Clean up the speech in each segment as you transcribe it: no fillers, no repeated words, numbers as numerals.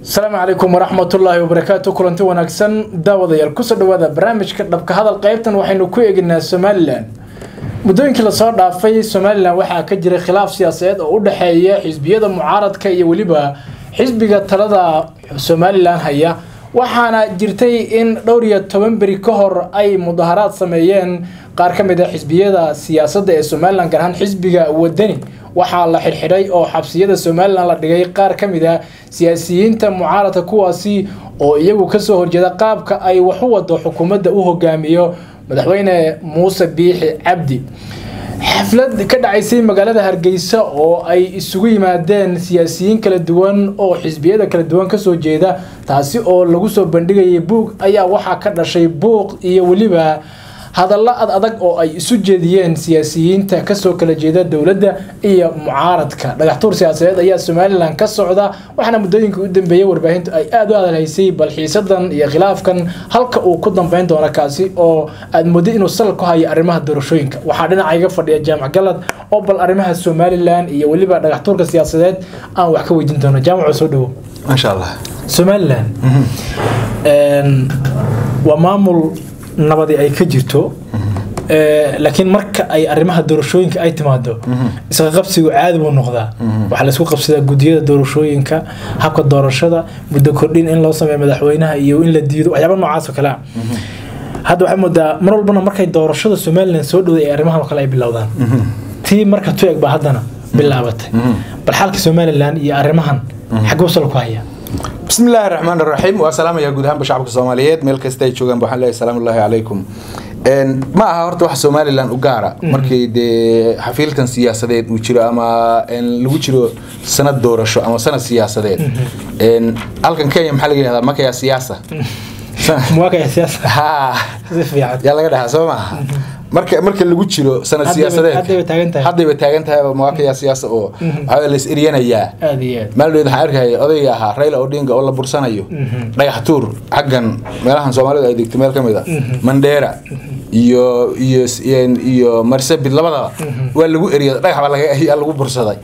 السلام عليكم ورحمة الله وبركاته. كلنتي وناكسن داوديال كسر دوادا برنامج كدبك هذا القيبتن وحين كويجنا سوماليلاند مدن كلا صار في سوماليلاند waxaa ka jiray khilaaf siyaasadeed oo u dhaxeeya xisbiyada mucaaradka iyo waliba xisbiga talada Soomaaliland haya waxaana jirtay in dhowr iyo 10 bari ka hor ay mudaharaad sameeyeen qaar ka mid ah xisbiyada siyaasadda ee Soomaaliland gaar ahaan xisbiga wadani waxaa la xirxiray oo xabsiyada Soomaaliland la dhigay qaar ka mid ah siyaasiyiinta mucaaradka kuwaasi oo iyagu ka soo horjeeda qaabka ay wax u wado xukuumadda u hogaamiyo madaxweyne Muuse Biixi Cabdi xaflad ka dhacaysay magaalada Hargeysa oo ay isugu yimaadeen siyaasiyiin kala duwan oo xisbiyada kala duwan ka soo jeeda taasi oo lagu soo bandhigay buug ayaa waxa ka dhashay buuq iyo waliba hadalla adag oo ay isu jeediyeen siyaasiyiinta ka soo kala jeeda dawladda iyo mucaaradka dhagaxtuur siyaasadeed ayaa Soomaaliland ka socda waxaana muddooyinka u dambeeyay warbaahintu ay aad u hadalhaysay bal xiisadan iyo khilaafkan halka uu ku dambeyn doono kaasi oo aad muddo inuu sal ku hayo arrimaha doorashooyinka waxaa dhinacayga fadhiya Jaamac Galad oo bal arrimaha Soomaaliland iyo waliba dhagaxtuurka siyaasadeed aan wax ka weydiin doono Jaamac soo dhawo ma sha Allah Soomaaliland waa maamul nabadi ay ka jirto laakiin marka ay arrimaha doorashooyinka ay timaado isla qabsigu caadi uu noqdaa waxa la isku qabsadaa gudiyada doorashooyinka habka doorashada muddo kordhin in loo sameeyo madaxweynaha iyo in la diido waxyaabo noocaas oo kale hadda waxa moodaa mar walbana markay doorashada Soomaaliland soo dhawday ay arrimaha kale ay bilowdaan tii marka tueg ba haddana bilaabatay bal xalka Soomaaliland iyo arrimahan xagoo soo ku haya بسم الله الرحمن الرحيم والسلام يا جودهم بشعب الصوماليات ملك استاي جوجان بحال الله السلام الله عليكم ان ما هورت wax Soomaaliland u gaara markii de xafiiltan siyaasadeed uu jiro ama in lagu jiro sanad doorasho ama sanad siyaasadeed in halkan Kenya maxaa laga yiraahdaa markay siyaasa ha ya laga dhahaa Soomaha marka lagu jiro sanad siyaasadeed hadda way taagan tahay mawaqif siyaasad oo waxa la isiriyanayaa maalweed waxa arkay odayga ahaa Raila Odinga oo la bursanayo dhagaxtuur xaggan meelahan Soomaalidu ay digtay meel kamid ah Mandera iyo Marsabit labadaba waa lagu eriyay dhagax lagu bursaday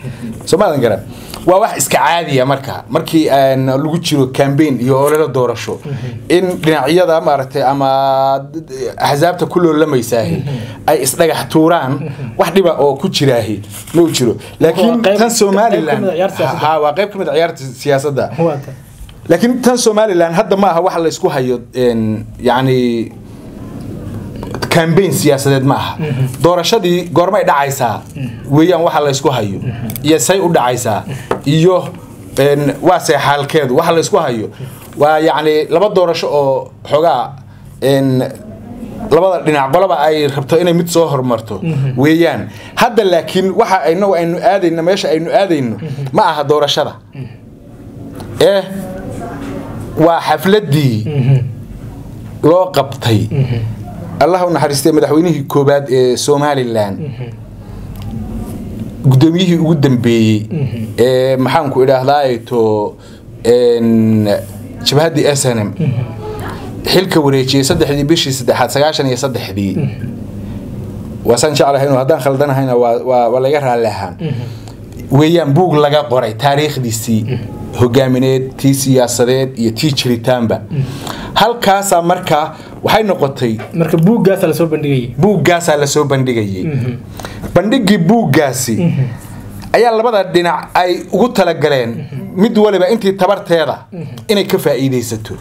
Soomaaliland garan waa wax iska caadi ah markii aan lagu jiro campaign iyo olole doorasho in dhinacyada maartay ama ahzaabta kullu lamaysahay ay isdhagax tuuraan wax dhiba oo ku jiraahi ma jiro laakiin tan Soomaaliland waa qayb kamid ciyaarta siyaasadda laakiin tan Soomaaliland hadda ma aha wax la isku hayo yani campaign siyaasadeed ma aha doorashadii goormay dhacaysaa weeyaan waxa la isku hayo iyo say u dhacaysaa iyo waa say xaalkeedu waxa la isku hayo waa yani laba doorasho oo xogaa labada dhinac qolaba ay rabto inay mid soo hormarto weeyaan hadda laakiin waxa aynu aadayna meesha aynu aadayno ma aha doorashada waa xafladii loo qabtay الله نحرسته مدحوينه كوباد Soomaaliland gudoomiyihi ugu dambeeyay maxaan ku idhaahdaa to jabhadii SNM xilka wareejiyay 3 bishii 3 wasan jeclahay inuu haddaan khaldanahayna waa laga raalahan weeyaan buug laga qoray taariikhdiisii hogaamineed tii siyaasadeed iyo tii jiritaanba halkaas marka waxay noqotay marka buuggaas la soo bandhigay bandhigi buuggaasi ayaa labada dhinac ay ugu tala galeen mid waliba intii tabarteeda inay ka faa'iideysato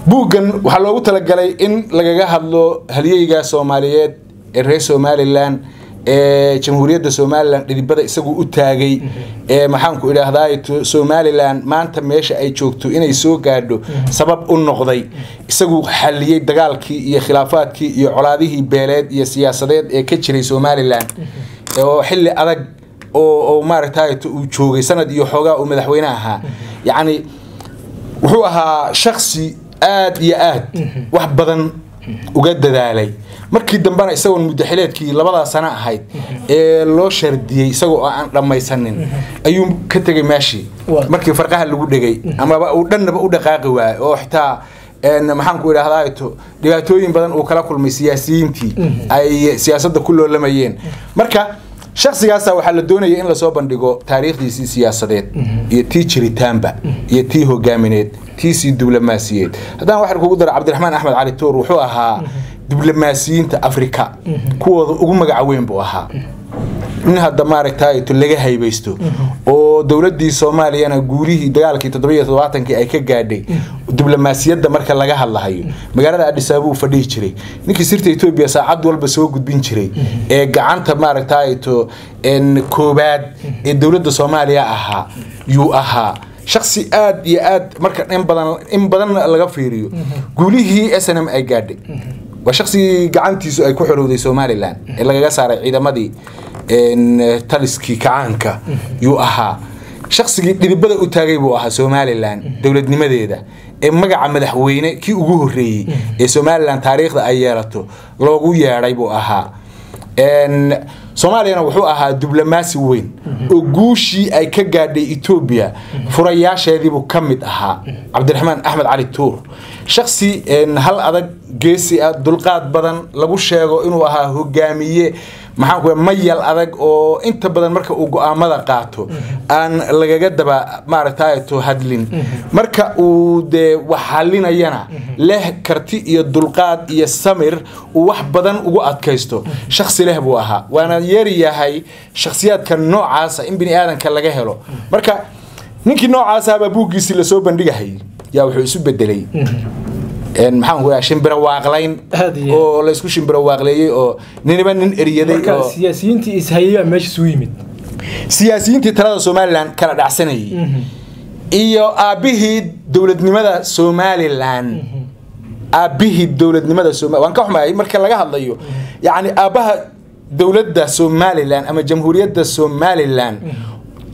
buuggan waxa loogu tala galay in lagaga hadlo halyeeyga Soomaaliyeed ee reer Soomaaliland jamhuuriyadda Soomaaliland dhibada isagu u taagay maxaan ku idhaahdaa Soomaaliland maanta meesha ay joogto inay soo gaadho sabab u noqday isagu xaliyay dagaalkii iyo khilaafaadkii iyo colaadihii beeleed iyo siyaasadeed ee ka jiray Soomaaliland oo xilli adag oo maaragtay uu joogay sanad iyo xogaa uu madaxweynaha ahaa yani wuxuu ahaa shakhsi aad iyo aad wax badan uga dadaalay markii dambana isagoo mudaxileedkii labada sano ahayd ee loo shardiyay isagoo aan dhamaysanin ayuu ka tagay meeshii markii farqaha lagu dhigay ama uu dhanba u dhaqaaqi waay oo xitaa maxaan ku idhaahdaa dhibaatooyin badan uu kala kulmay siyaasiyiintii ay siyaasadda ku loolamayeen marka shakhsigaasa waxaa la doonaya in lasoo bandhigo taariikhdiisii siyaasadeed iyo tii jiritaanba iyo tii hogaamineed tiisii diblomaasiyeed haddaan waxaan kugu dara cabdiraxmaan axmed cali tuur wuxuu ahaa diblomaasiyiinta afrika kuwooda ugu magaca weyn buu ahaa nin hadda maaragtay laga haybaysto oo dawladii Soomaaliyana guurihii dagaalkii 77 ay ka gaadhay diblomaasiyadda marka laga hadlahayo magaalada Addis Ababa uu fadhiyi jiray ninkii sirta Ethiopia saacad walba soo gudbin jiray ee gacanta maaragtay in koobaad ee dawladda Soomaaliya ahaa yuu ahaa shakhsi aad iyo aad marka in badan laga fiiriyo guulihii SNM ay gaadhay waa shakhsi gacantiisu ay ku xorowday Somaliland ee laga saaray ciidamadii taliskii kacaanka yuu ahaa shakhsigii dhibada u taagay buu ahaa Somaliland dawladnimadeeda ee magaca madaxweyne kii ugu horeeyay ee Somaliland taariikhda ay yeelato loogu yeeray buu ahaa Soomaaliyana wuxuu ahaa diblomaasi weyn oo guushii ay ka gaadhay Ethiopia furayaasheedii buu kamid ahaa Cabdiraxmaan Axmed Cali Tuur shakhsi hal adag geesi dulqaad badan lagu sheego inuu ahaa hogaamiye maxaan ku mayal adag oo inta badan marka uu go'aamada qaato aan lagaga daba maaragtay to hadlin marka uu de waxalinayana leh karti iyo dulqaad iyo samir uu wax badan ugu adkaysto shakhsi leh buu ahaa waana yariyahay shakhsiyaadka noocaas in bini aadanka laga helo marka ninkii noocaas ah buugiisi la soo bandhigahay yaa wuxuu isu bedelay maxaan ku shimbira waaqlayn oo la isku shimbira waaqleeyay oo ninba nin eriyaday oo siyaasiyiintii ishayay meesha soo yimid siyaasiyiintii talada Somaliland kala dhacsanayay iyo aabihii dawladnimada Somaliland aabihii dawladnimada Somaliland waan ka xumaayay marka laga hadlayo yaani aabaha dawladda Somaliland ama jamhuuriyadda Somaliland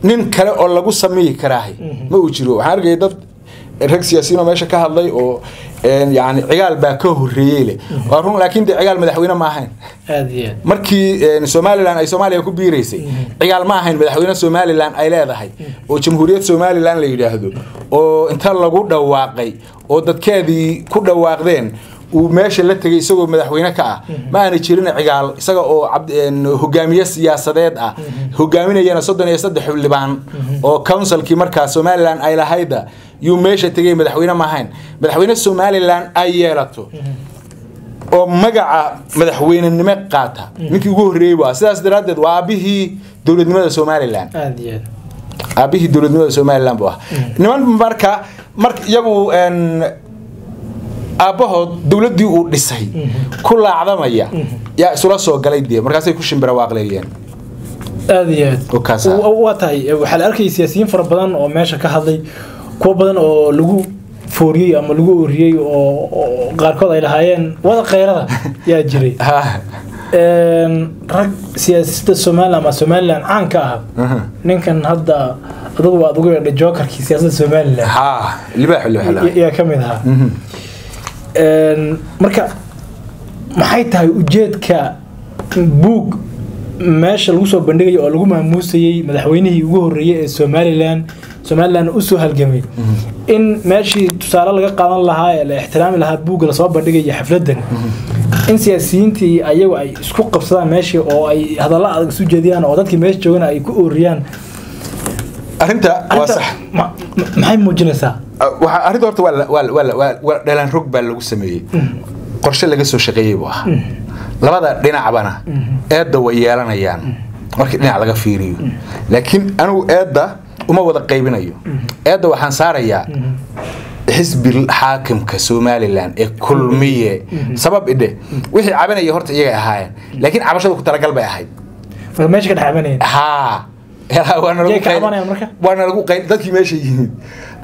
nin kale oo lagu sameeyay karaahay ma uu jiro waxaan argay dad rag siyaasiyiin oo meesha ka hadlay oo يعني عقال باكوه الريالي وارون لكن ده عقال مدحوينا ما هين مركي سومالي لان أي سومالي يكون بيريسي عقال ما هين مدحوينا سومالي لان أي لا ذهي وجمهورية سومالي لان اللي يجاهدوا وانت الله قد واقعي ودت كذي كل واقعين وماشي اللي تجي يسوي مدحوينا كأ ما نشيلنا عقال سجى أو عبد هجامية سياسات هجامية جنا صدنا يصدق اللبان أو كونسل كي مركز سومالي لان أي لا هيدا يوم ماشي تجي مدحوينا ما هين مدحوينا سومالي لان أي يلاتو أو مجا مدحوين النمق قاطع نكى يقول ريبا ساس درادد وأبيه دولة نمد سومالي لان أبيه دولة نمد سومالي لان بوه نمان مركا يبو أن أبوه دولة دي ورسي كل عظمة يا سلاسة قليدية مركز يكشن برواقليين أديان وتاي وحال أركي سياسيين فربضان أو ماشى كهذي كوبدان أو لجو فوري أما لجو ريي أو غاركود إلى هايين وهذا خيره يا جري رج سياسة الصومال أما الصومال عن كهب نكن هذا أدوق الجوكر كي سياسة الصومال اللي بحلو حلا يا كم ذا مركا محيطها وجد كبوق ماشى الوصول بندقي أو لجو مهموسي مدحوينه يجوه الرياء Somaliland أسوه الجميل إن ماشي تسأل الله قانون لها الاحترام لها بوق لصواب بندقي حفلتنا إن سياسيين تي أيوة أي سكوك بصلا ماشي أو أي هذا لا سوق جديان أو ذاتك ماشي جونا أي كوريان أنت واضح ما هي موجنسة أريد أرد ولا دلنا ركبة اللي قسمي قرش اللي قصوا شقيه واه لبعض دينا عبنا أدا ويانا يان مركنا على غفيريو لكن أنا أدا وما وضع قيبنا يو أدا وحنصاريا حزب الحاكم كسومالي لان كل مية سبب إده وحي عبنا يهرت إيجا هاي لكن عبشة كتر قلبي هاي فماشي كده عبنا وانا لقو قيل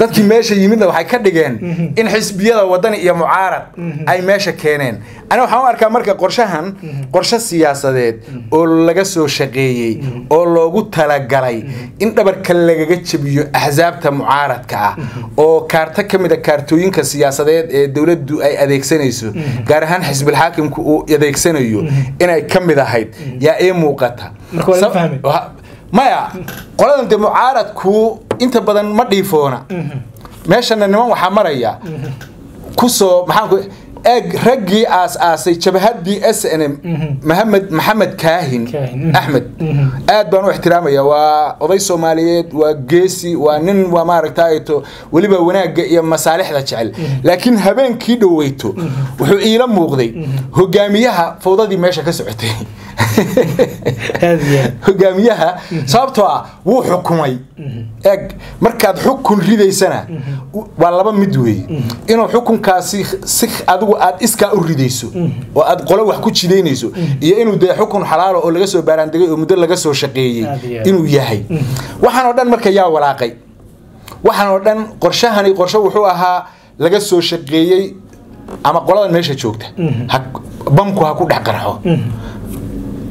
dadkii meesha yimidna waxay ka dhigeen in xisbiyada wadani iyo mucaarad ay meesha keeneen ana waxaan arkaa marka qorshe siyaasadeed oo laga soo shaqeeyay oo loogu talagalay in dhabarka lagaga jabiyo ahzaabta mucaaradka ah oo kaarta kamida kaartooyinka siyaasadeed ee dawladdu ay adeegsanayso gaar ahaan xisbil xaakimku uu adeegsanayo inay kamid ahayd yaa ee muuqata maya qoladan de mucaaradku inta badan ma dhiifoona meeshana niman waxa maraya ku soo maxaan ku raggii aas-aasay jabhadii SNM maxamed kaahin axmed aad baan u ixtiraamaya waa oday Soomaaliyeed waa geesi waa nin waa maaragtay waliba wanaaga iyo masaalixda jecel laakiin habeenkii dhaweyto wuxuu iila muuqday hogaamiyaha fawdadii meesha ka socotay hogaamiyaha sababtoo ah wuu xukumay markaad xukun ridaysana waa laba mid weey inuu xukunkaasi si adigu aad iska u ridayso oo aad qolo wax ku jideynayso iyo inuu de xukun xalaal oo laga soo baaraandegay oo muddo laga soo shaqeeyay inuu yahay waxaan oo dhan marka yaa walaaqay waxaan oo dhan qorshahani qorshe wuxuu ahaa laga soo shaqeeyay ama qolada meesha joogta bamku ha ku dhex qarxo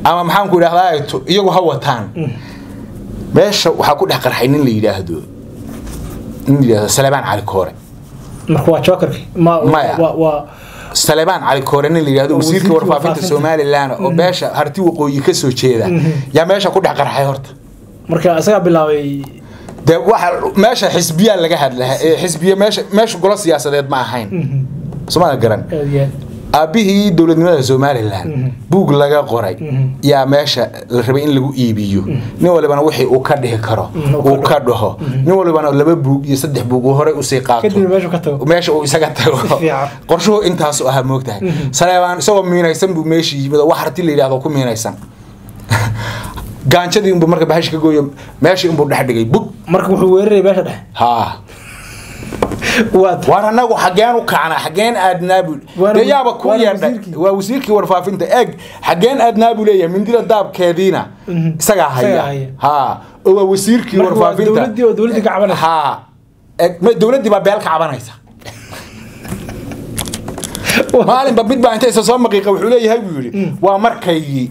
ama maxaan ku yiraahdaa iyagu ha wataan meesha waxa ku dhex qarxay nin la yiraahdo Salebaan Cali Koore marka waa jokerki waa Salebaan Cali Koore nin la yiraahdo wasiirka warfaafinta Soomaaliland oo beesha harti waqooyi ka soo jeeda yaa meesha ku dhex qarxay horta marka asaga bilaabay de waxa meesha xisbiya laga hadlaa xisbiya meesha golo siyaasadeed ma ahayn Soomaaliya garan aabihii dawladnimada Soomaaliland buug laga qoray yaa meesha la rabay in lagu iibiyo nin walibana wixii uu ka dhigi karo uu ka dhaho nin walibana laba buug iyo saddex buug oo hore u sii qaato meesha uu isaga tago qorshuhu intaas oo ah moogtahay Salebaan isagoo miinaysan buu meesha yimid wax harti la yiraahdo ku miinaysan gaanjadii inuu marka bahash ka gooyo meesha inuu dhex dhigay bug marka wuxuu weeraray meesha dhex waan anagu xageen u kacna xageen aadnaabu yaaba ku yeedhay waa wasiirkii warfaafinta xageen aadnaabu leeyahay mindida daabkeediina isaga haya oo waa wasiirkii warfaafinta dawladii ka cabanaysa dawladii baa beel ka cabanaysa maalin ba bidba inta soo maqiiqa wuxuu leeyahay buu yiri waa markaygii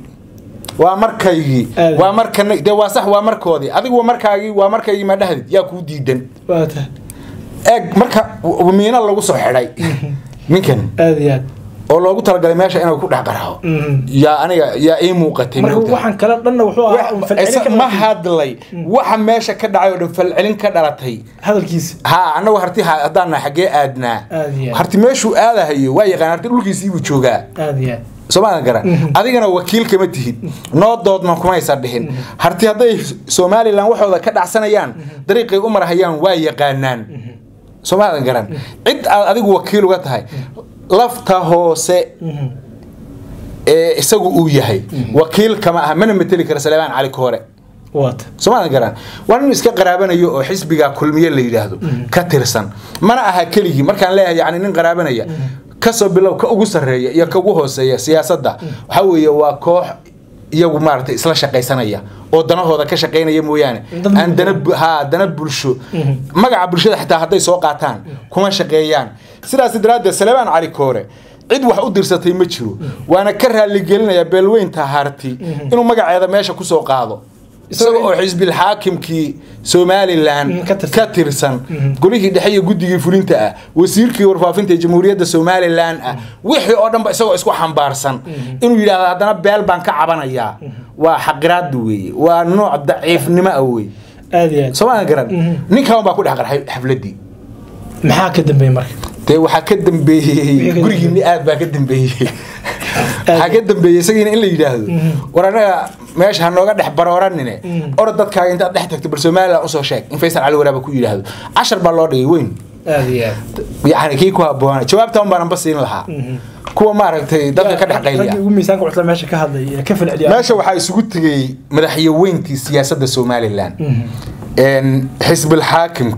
waa markan de waa sax waa markoodii adigu waa markaygii ma dhahdid yaa ku diidan marka miina lagu soo xidhay ninkan aad oo loogu talagalay meesha inuu ku dhex qarxo yaa aniga yaa ii muuqatay marka waxaan kala dhanna wuxuu ahaa falcelin ma hadlay waxa meesha ka dhacay oo falcelin ka dhalatay hadalkiisa anagu harti hadana xagee aadnaa harti meeshu aadahayo waa yaqaan harti dhulkiisa uu joogaa Soomaaliya garan adigana wakiil kama tihid noo doodman kuma aysan dhihin harti haday Soomaaliland waxooda ka dhacsanayaan dariiqay u marahayaan waa yaqaanaan Soomaaliya garan cid adigu wakiil uga tahay lafta hoose isagu uu yahay wakiil kama ah mana matali kara Salebaan Cali Koore Soomaaliya garan waan iska qaraabanayo oo xisbiga kulmiye la yiraahdo ka tirsan mana aha keligi markaan leeyahay yani nin qaraabanaya kasoo bilow ka ugu sareeya iyo ka ugu hooseeya siyaasadda waxa weeye waa koox iyagu maartay isla shaqaysanaya oo danahooda ka shaqeynaya mooyaane aan dana bulsho magaca bulshada xitaa haday soo qaataan kuma shaqeeyaan sidaas daraaddeed Salebaan Cali Koore cid wax u dirsatay ma jiro waana ka raali gelinaya beelweynta harti inuu magaceeda meesha ku soo qaado isagoo xisbil haakimkii Soomaaliland ka tirsan gurigii dhexe guddigii fulinta ah wasiirkii warfaafinta jamhuuriyadda Soomaaliland wixii oo dhan ba isagoo isku xambaarsan inuu yiraahdo hadana beel baan ka cabanaya waa xaqiraad weey waa nooc daciifnimo ah weey aad Soomaaliya garan ninkan baa ku dhex qarxay xafladii maxaa ka dambeeyay marka waxa ka dambeeyay gurigii aad baa ka dambeeyay haga dambeeyay isagiina in la yiraahdo waranaga meesha nooga dhex barooranine orod dadka inta dhex tagto Soomaaliland u soo sheeg in Faysal Cali Waraab ku yiraahdo 10 baa loo dhigay weyn يعني كي كوا بوانا جواب تام بنا بس لها كوا ما رأيت دقة كده حقيقية وميسان قلت له ماشي كهذا كيف العديان ماشي وحي سقوط مدحيوين تي سياسة الصوماليلاند إن حزب الحاكم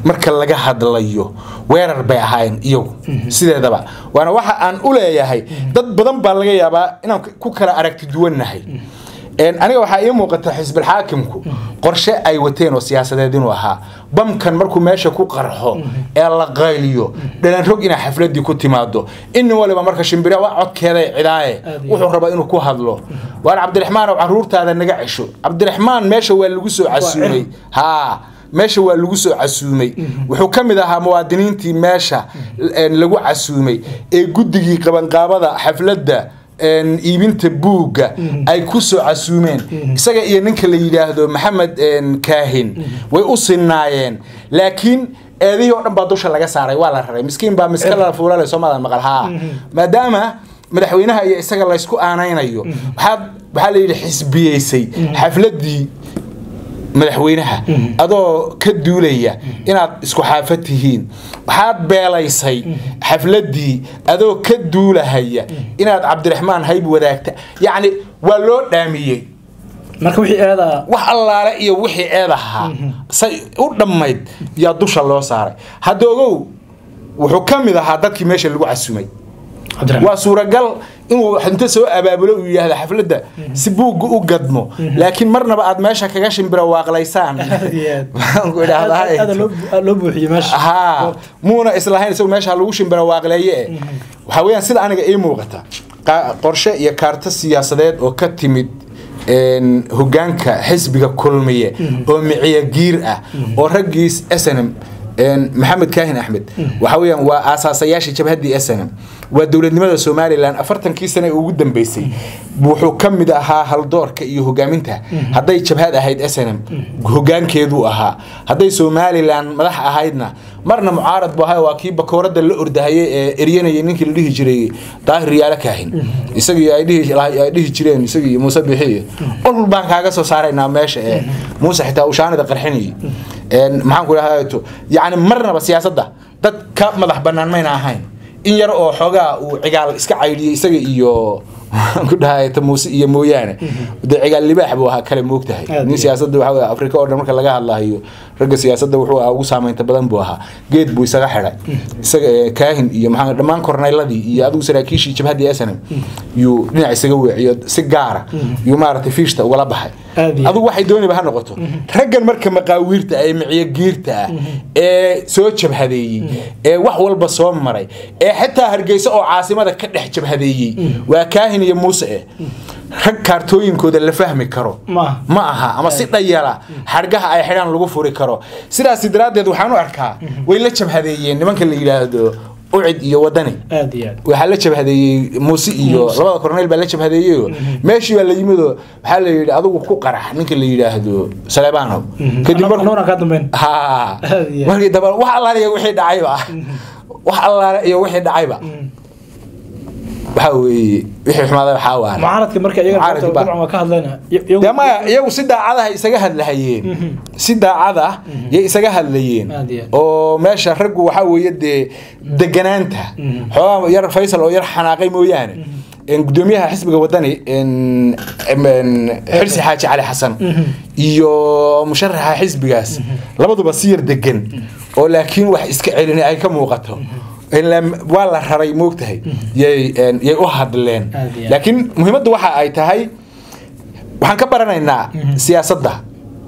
مركل لقى هذا الليو وير بيعين يو سيدا دبا وأنا واحد أن أولى يا هاي ضد بدن بالغ يا با إنهم كوكلا أركت دون نهاي إن أنا وحي موقت حزب الحاكم قرشة أي وتين وسياسة دين وها بام كان مركو ماشي كو قرحو إلا غايليو دلنا رجينا حفلة دي كنت مادو إنه ولا بمركز شمبريا وعد كذا عداية وحرب إنه كو هذلو وأنا عبد الرحمن وعرورت هذا النجعشو عبد الرحمن ماشي واللجوسو عسومي ها ماشي واللجوسو عسومي وحكم ذا موادنين تي ماشى لجو عسومي جدي قبل قابضة حفلة ده إن إبنت بوجا أي كوسو عسومين سجى ينك اللي يلاهدو محمد كاهن ويقص الناين لكن eedihii oo dhan baa dusha laga saaray waa la raray miskiin baa miska la fuulay Soomaaliya maqal haa maadaama madaxweynaha iyo isaga la isku aanaynayo waxa la yiri xisbiyeysay xafladii madaxweynaha adoo ka duulaya inaad isku xaafad tihiin waxaad beelaysay xafladii adoo ka duulahaya inaad Cabdiraxmaan Hayb wadaagta yani waa loo dhaamiyay marka wixii eeda wax allaale iyo wixii eedaha say u dhamayd yaa dusha loo saaray hadoogow wuxuu kamid ahaa dadkii meesha lagu casumay waa suuragal inuu inta soo abaabulo uu yahay xafladda si buug u gadmo laakiin marnaba aad meesha kaga shimbira waaqlaysaan waxaan ku idhaahdaa hada loo buuxiyo meesha muuna islahayn isagoo meesha lagu shimbira waaqleeye waxa weeyaan sida aniga ii muuqata qorshe iyo kaarta siyaasadeed oo ka timid hoggaanka xisbiga kulmiye oo miciya giir ah oo raggiis SNM محمد كاهن أحمد وحويا وأساسياش جبهة SNM ودولة سوماليلاند 40 سنة وجودن بيسي وحكم ده هالدور كأيه جامنتها هذا جبهة هيد SNM هجان كيدو هذا سوماليلاند ملح هيدنا مرنا معارض بها وكيب بكورة الأرض هي إرينا ينك اللي هجري طاهر ريال كاهن يسقي يديه هجرين يسقي مسبحية كل بنك هذا صارنا ماشي موسى حتى وشان ده قرحني maxaan ku raahayto yaani marnaba siyaasadda dad ka madax banaan ma inahayn in yar oo xogaa uu cigaal iska cayliyay isaga iyo ku dhaayay Muuse iyo mooyaane cigaal libaax buu ahaa kale moogtahay in siyaasadda waxa Afrika oo dhan marka laga hadlayo ragga siyaasadda wuxuu ugu saameynta badan buu ahaa geed buu isaga xiray isaga kaahin iyo maxamed dhamaan korneyladii iyo adigu saraakiishii jabhadii SNM yu dhinac isaga weeciyo si gaar ah yu maartay fiishta uga la baxay adigu waxay doonayba ha noqoto raggan marka maqaawiirta ay miciye giirta ee soo jabhadeeyay ee wax walba soo maray ee xitaa Hargeysa oo caasimada ka dhex jabhadeeyay waa kaahin iyo Muuse rag kaartooyinkooda la fahmi karo ma aha ama si dhayala xargaha ay xiraan lagu furi karo sidaas daraadeed waxaan u arkaa way la jabhadeeyeen nimanka la yiraahdo ucid iyo wadani waxa la jabhadeeyay Muuse iyo labada korneyl baa la jabhadeeyay meeshii waa la yimido waxa la yiri adigu ku qarax ninka la yiraahdo Saleebano kadib marna ka dambeyn markii daba wax Allah iyo wixii dhacayba wax Allah iyo wixii dhacayba waxa weeye wixii xumaada waxa waa mucaaradka marka iyaga dabcan ka hadlayna dama iyagu si daacadaha isaga hadlayeen si daacada ay isaga hadlayeen oo meesha rag waxa weeye deganaanta xoolo yar Faysal oo yar xanaaqay mooyaane in gudoomiyaha xisbiga wadani in xirsi xaaji cali xasan iyo musharaxa xisbigaas labaduba siyir degan oo laakiin wax iska celinay ay ka muuqato ولا حري موقتها يأهد لين لكن مهمة واحد أي تهاي وحنكبرنا إن سياسة ده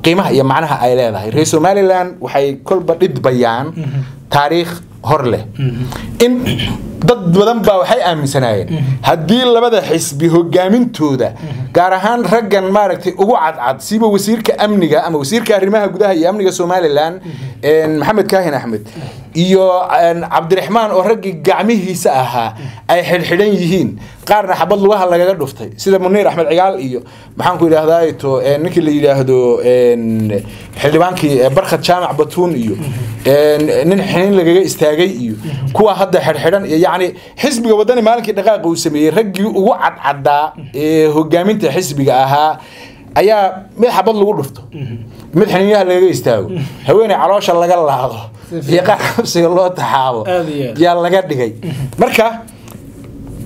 قيمة هي معناها أي لا ده رئيس سوماليلاند وحي كل بديد بيان تاريخ هرله إن ضد بدن وحي أمن سنين هدي اللي بدأ حس بهجامين تودا كارهان رجع ماركتي وقعد عد سيبه وسير كأمنية أما وسير كرمها جودها هي أمنية سوماليلاند إن محمد كاهن أحمد iyo Cabdiraxmaan oo rag gacmihiisa aha ay xilxidhan yihiin qaarna xabad lugaha lagaga dhuftay sida Muniir Axmed Cigaal iyo maxaan ku yiraahdaa to ninkii la yiraahdo xildhibaankii Barkhad Jaamac Batuun iyo nin xiniin lagaga istaagay iyo kuwa hadda xirxidhan yaani xisbiga wadani maalinkii dhaqaaqa uu sameeyay raggii ugu cadcada ee hogaaminta xisbiga ahaa ayaa mid xabad lagu dhufto mid xiniinyaha lagaga istaago haweeney caloosha laga laado يقع نفسه الله تحاول يلا قدقي مركا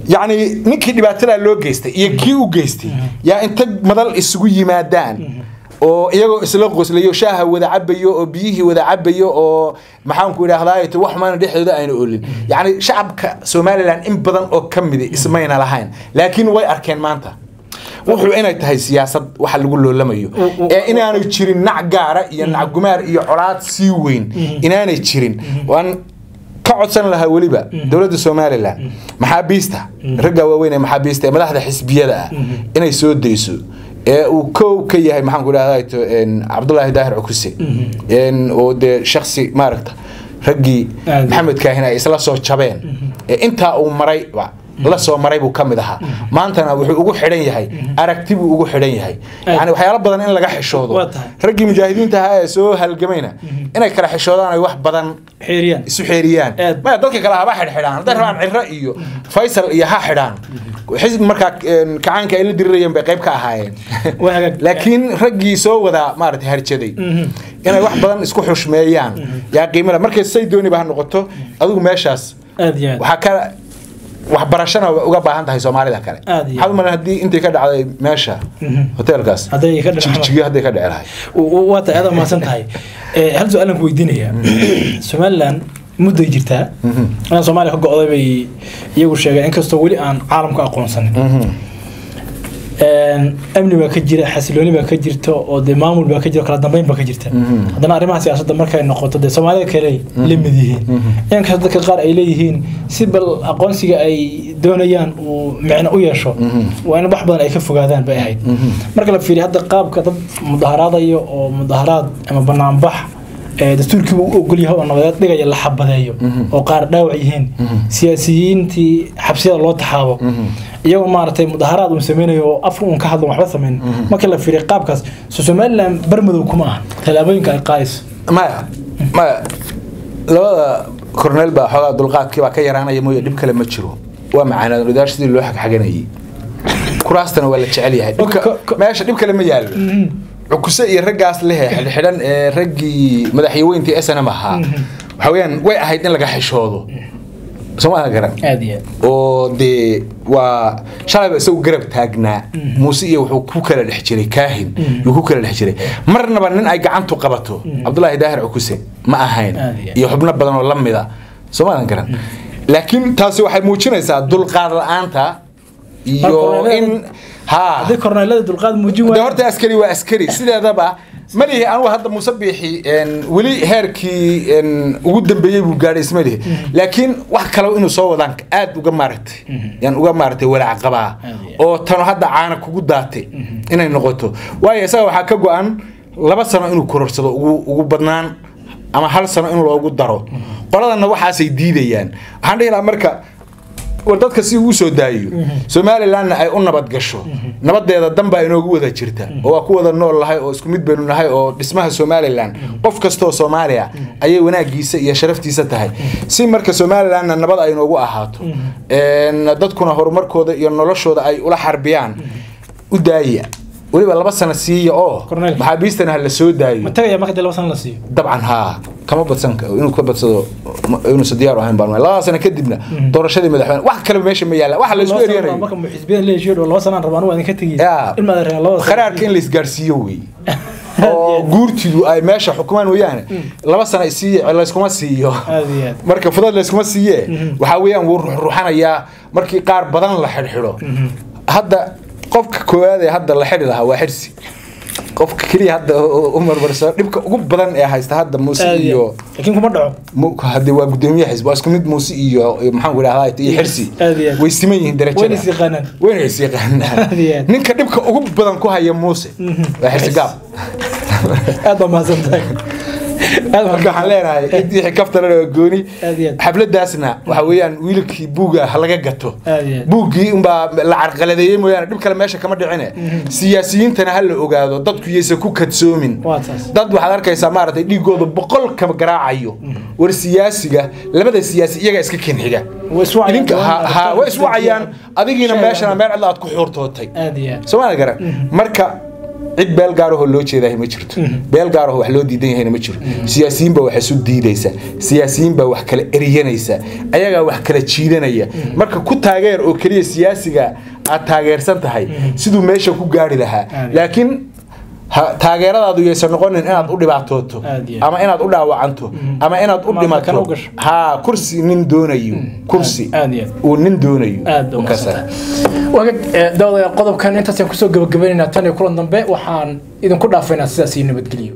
يعني نكي دبعتنا لو جيستي يكيو جيستي يا أنت مدل السوي مادان oo iyago isla qoslayo shaaha wada cabayo oo biyihi wada cabayo oo maxaan ku ilaahay wax maana dhexdooda ayna oolin yaani shacabka Soomaaliland in badan oo kamid ismayna lahayn laakiin way arkeen maanta wuxuu inay tahay siyaasad waxa lagu loolamayo ee inaanay jirin nac gaara iyo nac gumaar iyo colaad si weyn inaanay jirin waan ka codsan lahaa waliba dawladda Soomaaliland maxaabiista ragga waaweyn ee maxaabiista ee madaxda xisbiyada inay soo deyso ee uu ka yahay maxaan ku ilaahay Cabdullaahi Daahir Cukursi oo de shakhsi maaragta raggi Maxamed Kaahin ay isla soo jabeen inta uu maray la soo maray buu kamid ahaa maantana wuxuu ugu xidhan yahay aragti buu ugu xidhan yahay yani waxyaalo badan in laga xishoodo raggii mujaahidiinta ahaa ee soo halgamayna inay kala xishoodaan ay wax badan isu xeeriyaan ma dadka kale haba xidhxidhaan hadday rabaan Cirro iyo Faysal iyo ha xidhaan xisb markaa kacaanka ay la dirirayeen bay qayb ka ahaayeen laakiin raggii soo wada maaragtay harjaday inay wax badan isku xushmeeyaan yaa qiimo leh markay say dooni baa noqoto adigu meeshaas waxa ka wax barashana uga baahan tahay Soomaalida kale hal mar hadii intii ka dhacday meesha hotelkaas hadii ka dhacay waa taada ma san tahay hal su'aalan ku weydiinaya Somaliland muddo jirtaa aan Soomaaliya ka go'day bay iyagu sheegay in kastoo wali aan caalamka aqoonsanin amni baa ka jira xasilooni baa ka jirta oo de maamul baa ka jira kala dambeyn baa ka jirta hadana arrimaha siyaasadda markay noqoto de Soomaaliya kale limid yihiin in kasta dadka qaar ay leeyihiin si bal aqoonsiga ay doonayaan uu macna u yeesho waa in wax badan ay ka fogaadaan bay ahayd marka la fiiriyo hadda qaabka dad mudaharaadayo oo mudaharaad ama banaanbax dastuurkii uu ogol yahay oo nabadeed dhigaya la xabadeeyo oo qaar dhaawac yihiin siyaasiyiintii xabsiyada loo taxaabo iyagoo maartay mudaharaad uu sameeyo afku uu ka hadlo waxba sameyn marka la fiiriyo qaabkaas Somaliland barmadow kuma aha talaabooyinka ay qaadis ma labada korneel baa xogaa dulqaadkii baa ka yaraanaya mooyo dib kale ma jiro waa macaanad wadaashadii loo xaganayay kuraastana waa la jecel yahay meesha dib kale ma yaalo عكسة يرجع لها حدن رجي مدحيوين أسنا معها حويان واحد نلقى حشوده سمعها كلام هذه ودي وشالب سو قرب تاجنا موسيقى وحكوكة الحجري كاهن يحكوكة الحجري مرنا بنن أي قعنتو قبته عبد الله داهر عكسة ما أهين يحبنا بدن والله مذا سمعها كلام لكن تاسو واحد موجنا يسا دول قادر أنت يو إن ها ذكرنا لذا دلقاد موجود دورت عسكري وعسكري سيدا دبا مليه أنا وهذا مسبحي إن ولي هيركي إن وجود بيجي بقاري اسمه لكن واحد كلو إنه صوّا ذنك أد وجمرت يعني وجمرت ولا عقبة أو تنو هذا عانك وجود ذاتي إنه نقطه ويا سوا حكوا عن لبسنا إنه كورس وجبرنا أما هل سنة إنه وجود دارو قرر إنه واحد سيدي يعني عندي الأمريكا wadadka si uu soo daayo Somaliland ay u nabad gasho nabadeeda danba inoogu wada jirta oo ku wada nool lahay oo isku mid baynu nahay oo dhismaha Somaliland qof kasto oo Soomaaliya ayay wanaagiisa iyo sharaftiisa tahay si marka Somaliland nabad ay inoogu ahaato dadkuna horumarkooda iyo noloshooda ay ula xarbiyaan u daaya waliba laba sano siiyo oo maxaabiistana la soo daayo ma tagay marka laba sano la siiyo dabcan ha kama badsanka inuu ka badsado inuu sadiyaar ahaan baan laba sano kadibna doorashadii madaxweyne wax kale meesha ma yaala wax la isku ereeyo marka xisbiyada leeyahay laba sano rabaan waa in ka tagay ilma reer laba qaraarka in la isgaarsiiyo way oo guurtidu ay meesha xukumaan weeyaan laba sano la iskuma siiyo marka fudud la iskuma siiye waxa weeyaan wuu ruuxanaya markii qaar badan la xirxiro hadda qofka koowaad ee hadda la xiri lahaa waa xirsi qofka kaliya hadda Umar Barso dibka ugu badan ee haysta hadda Muuse iyo laakiin kuma dhaco hadda waa gudoomiyaha xisb isku mid Muuse iyo maxaan ku raahdaa iyo xirsi way siman yihiin darajada way is yaqaanaan ninka dibka ugu badan ku haya Muuse waa xirsi gaab aad ma santahay waxaan leenahay intii xikaftana gooni xafladaasna waxa weeyaan wiilkii buuga laga gato buugii baa la carqaladeeyay mooyaan dib kale meesha kama dhicine siyaasiyiintana hal la ogaado dadku yeesa ku kadsoomin dad waxaad arkaysaa maartay dhigooda 100 kama garaacayo war siyaasiga labada siyaasi iyaga iska kinxiga idinka ha way iswacayaan adigina meeshana meel cid aad ku xurtootay Soomaaliya garan marka cid beel gaar ah loo jeedahay ma jirto beel gaar ah wax loo diidan yahay ma jiro siyaasiyiin baa wax isu diidaysa siyaasiyiin baa wax kala eriyanaysa ayaga wax kala jiidanaya marka ku taageer oo kaliya siyaasiga aad taageersan tahay sidoo meesha ku gaari lahaa laakiin taageeradaadu yeesan noqonin inaad u dhibaatooto ama inaad u dhaawacanto ama inaad u dhimato ha kursi nin doonayo kursi oo nin doonayo waxa dawada qodobkan intaas ku soo gabagabeynaa tan iyo kulan dambe waxaan idinku dhaafaynaa sidaas nabadgeliyo